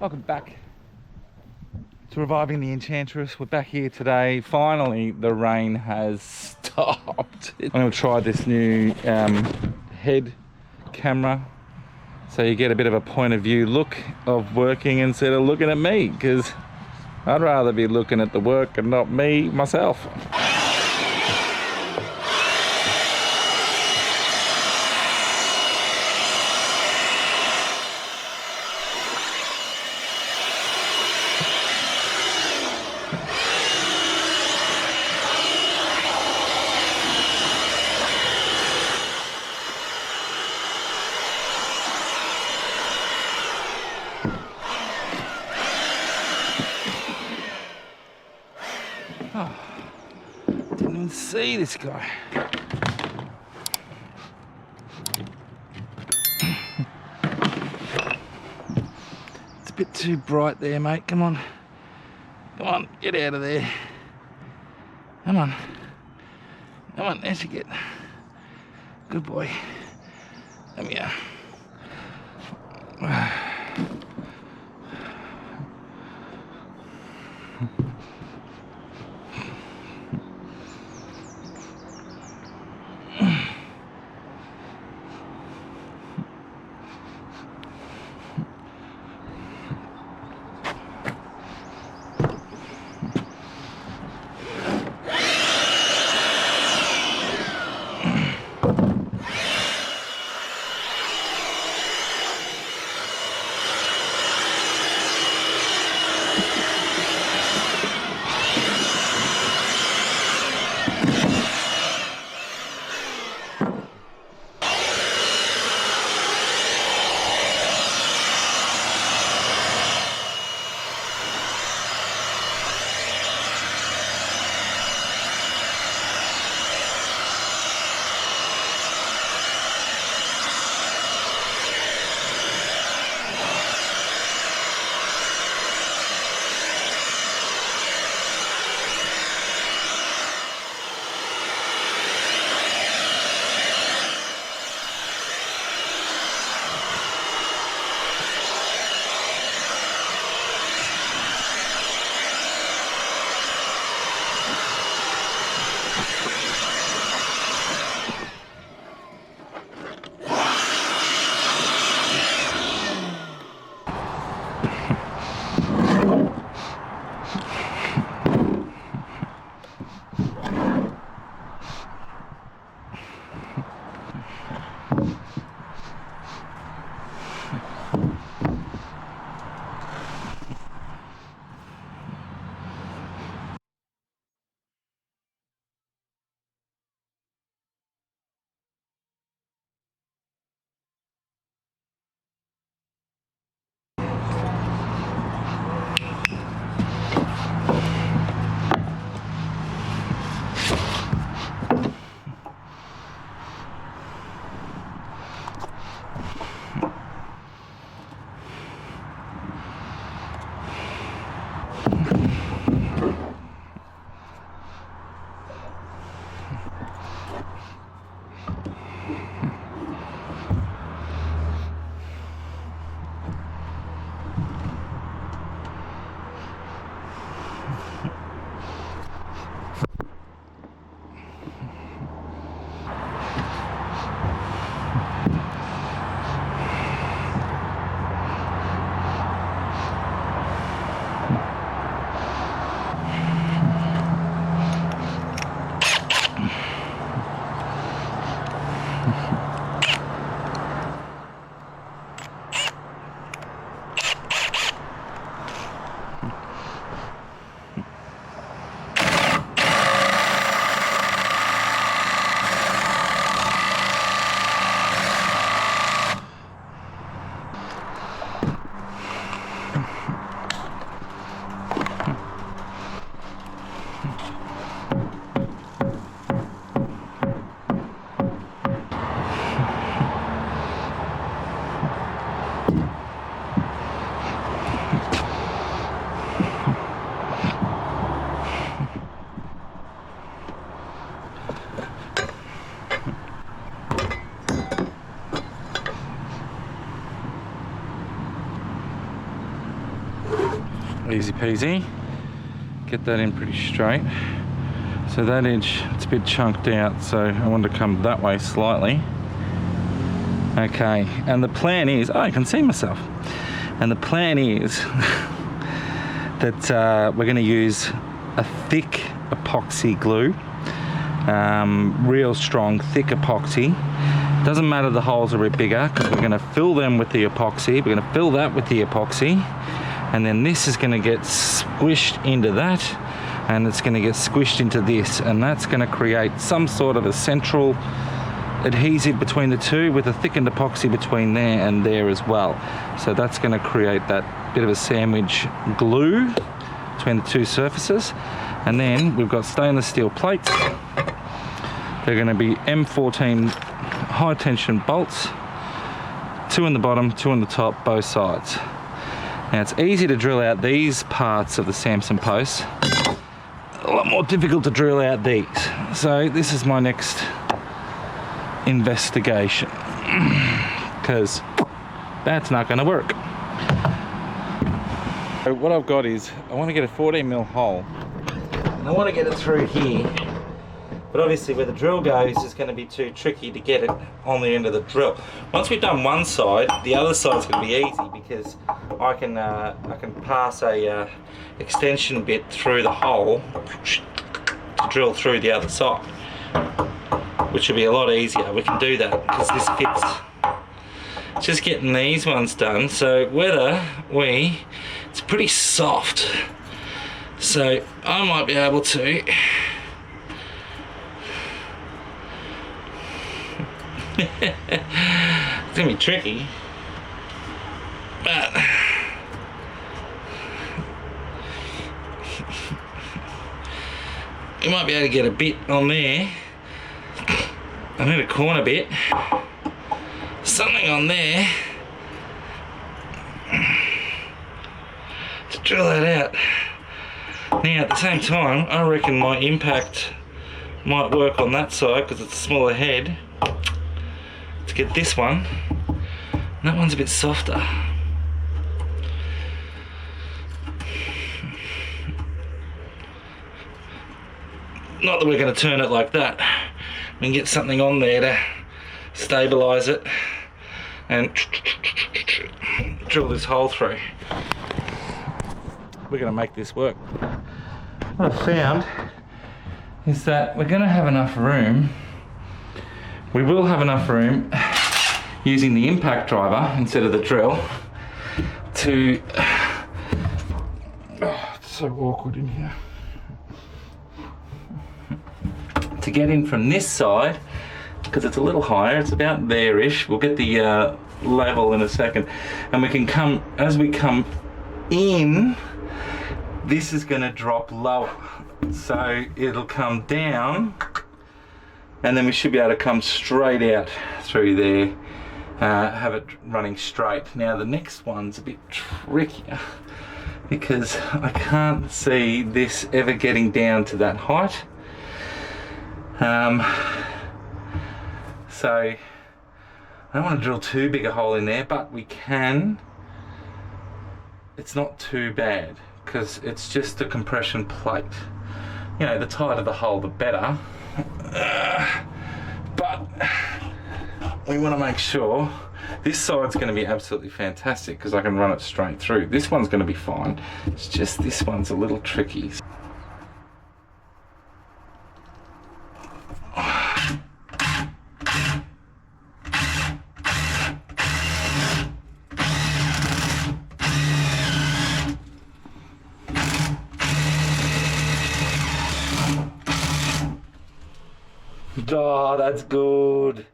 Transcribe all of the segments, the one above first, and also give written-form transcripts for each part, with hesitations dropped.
Welcome back to Reviving the Enchantress. We're back here today. Finally, the rain has stopped. I'm going to try this new head camera so you get a bit of a point of view look of working instead of looking at me, because I'd rather be looking at the work and not me myself. Didn't even see this guy. It's a bit too bright there, mate. Come on. Come on, get out of there. Come on. Come on, there's you get. Good boy. Come here. easy peasy. Get that in pretty straight. So that edge, it's a bit chunked out, so I want to come that way slightly. Okay, and the plan is, oh, I can see myself. And the plan is that we're going to use a thick epoxy glue, real strong, thick epoxy. Doesn't matter the holes are a bit bigger, because we're going to fill them with the epoxy. We're going to fill that with the epoxy, and then this is going to get squished into that, and it's going to get squished into this, and that's going to create some sort of a central adhesive between the two, with a thickened epoxy between there and there as well. So that's going to create that bit of a sandwich glue between the two surfaces. And then we've got stainless steel plates. They're going to be M14 high tension bolts, 2 in the bottom, 2 on the top, both sides. Now it's easy to drill out these parts of the Samson posts, a lot more difficult to drill out these. So this is my next investigation, because that's not going to work. So what I've got is, I want to get a 14mm hole, and I want to get it through here, but obviously where the drill goes is going to be too tricky to get it on the end of the drill. Once we've done one side, the other side's going to be easy, because I can pass a extension bit through the hole to drill through the other side, which will be a lot easier. We can do that because this fits. Just getting these ones done. So it's pretty soft, so I might be able to it's gonna be tricky, but you might be able to get a bit on there. I need a corner bit, something on there to drill that out. Now at the same time, I reckon my impact might work on that side, because it's a smaller head, to get this one, and that one's a bit softer. Not that we're going to turn it like that. We can get something on there to stabilize it and drill this hole through. We're going to make this work. What I found is that we're going to have enough room. We will have enough room using the impact driver instead of the drill to... Oh, it's so awkward in here. To get in from this side, because it's a little higher, it's about there-ish. We'll get the level in a second, and we can come, as we come in, this is going to drop lower, so it'll come down, and then we should be able to come straight out through there, have it running straight. Now the next one's a bit trickier, because I can't see this ever getting down to that height. So I don't want to drill too big a hole in there, but we can. It's not too bad, because it's just a compression plate. You know, the tighter the hole, the better. But we want to make sure this side's going to be absolutely fantastic, because I can run it straight through. This one's going to be fine. It's just this one's a little tricky. Oh, that's good.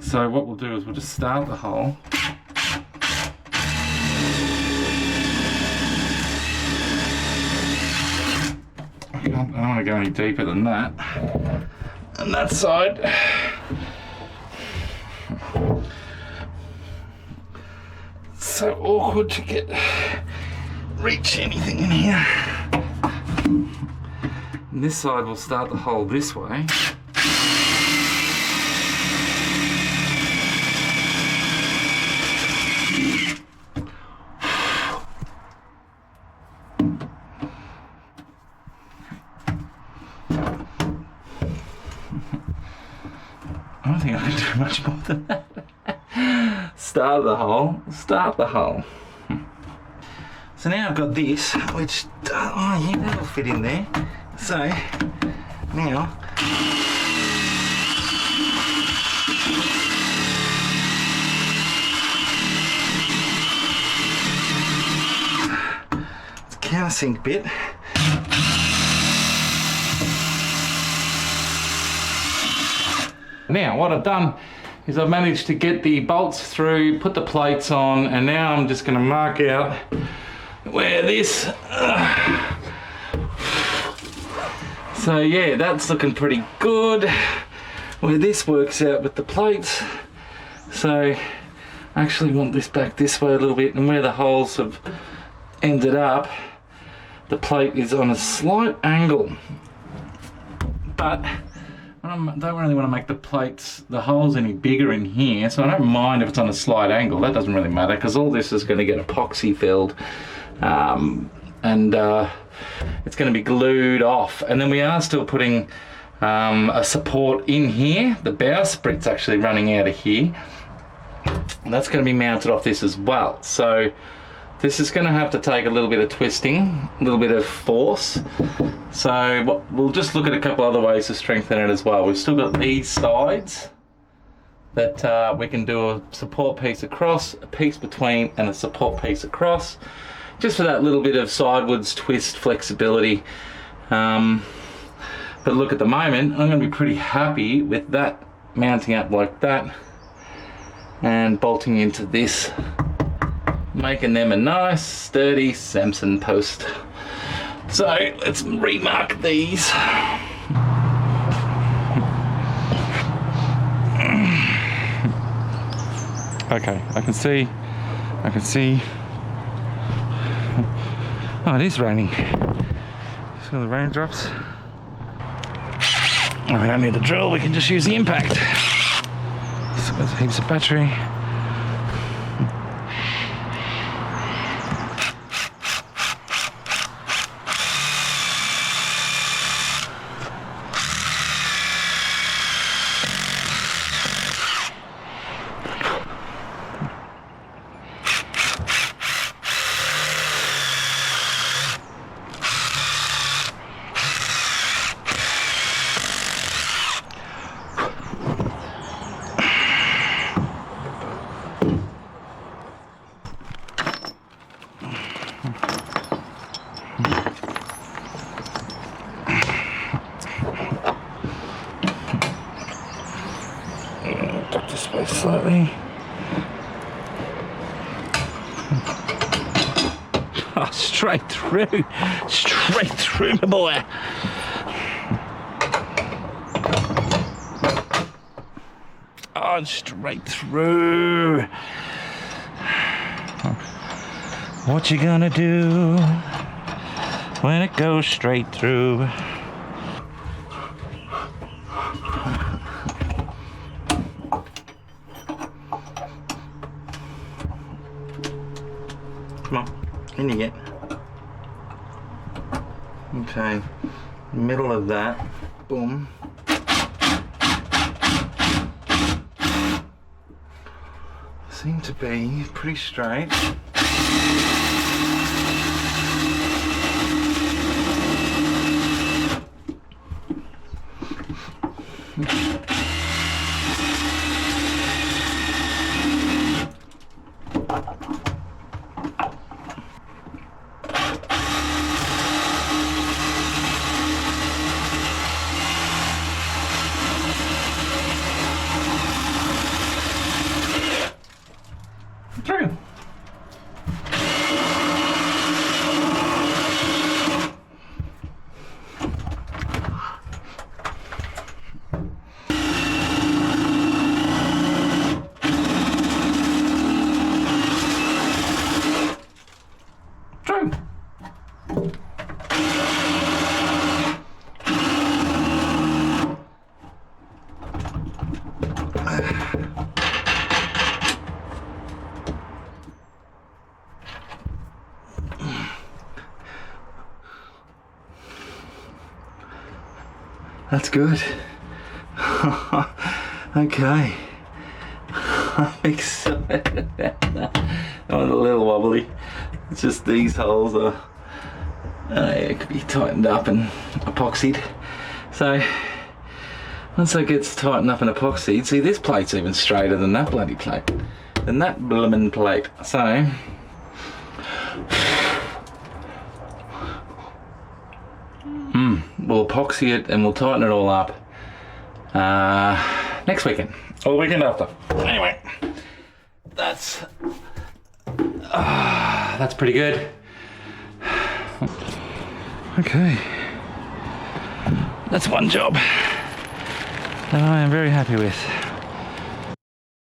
So what we'll do is we'll just start the hole. I don't want to go any deeper than that. And that side. It's so awkward to reach anything in here. And this side will start the hole this way. I don't think I can do much more than that. Start the hole, start the hole. So now I've got this, which, oh yeah, that'll fit in there. So, now, it's a countersink bit. Now, what I've done is I've managed to get the bolts through, put the plates on, and now I'm just going to mark out where this... So yeah, that's looking pretty good, where this works out with the plates. So I actually want this back this way a little bit, and where the holes have ended up, the plate is on a slight angle. But I don't really want to make the plates, the holes any bigger in here, so I don't mind if it's on a slight angle. That doesn't really matter, because all this is going to get epoxy filled, and it's going to be glued off. And then we are still putting a support in here. The bowsprit's actually running out of here, and that's going to be mounted off this as well. So this is going to have to take a little bit of twisting, a little bit of force. So we'll just look at a couple other ways to strengthen it as well. We've still got these sides that we can do a support piece across, a piece between, and a support piece across, just for that little bit of sidewards twist flexibility. But look, at the moment, I'm going to be pretty happy with that mounting up like that and bolting into this, making them a nice sturdy Samson post. So let's remark these. Okay, I can see. Oh, it is raining. See the raindrops? Oh, we don't need the drill, we can just use the impact. So there's heaps of battery. Duck this way slightly. Oh, straight through, my boy. Oh, straight through. What you gonna do when it goes straight through? Come on, in you get. Okay, middle of that, boom. Seem to be pretty straight. Through. That's good. Okay. I'm excited about that. That was a little wobbly. It's just these holes are, it could be tightened up and epoxied. So once that gets tightened up and epoxied, see this plate's even straighter than that bloody plate, than that bloomin' plate. So we'll epoxy it and we'll tighten it all up next weekend or the weekend after. Anyway, that's pretty good. Okay, that's one job that I am very happy with.